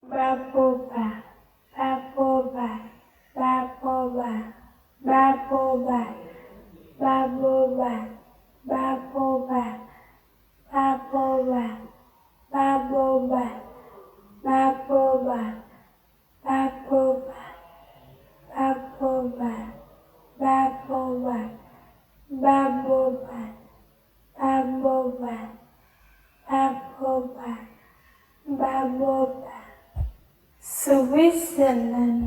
Baboba, baboba, baboba, baboba, baboba, baboba, baboba, baboba, baboba, baboba, baboba, baboba, baboba, baboba, baboba, baboba. Switzerland.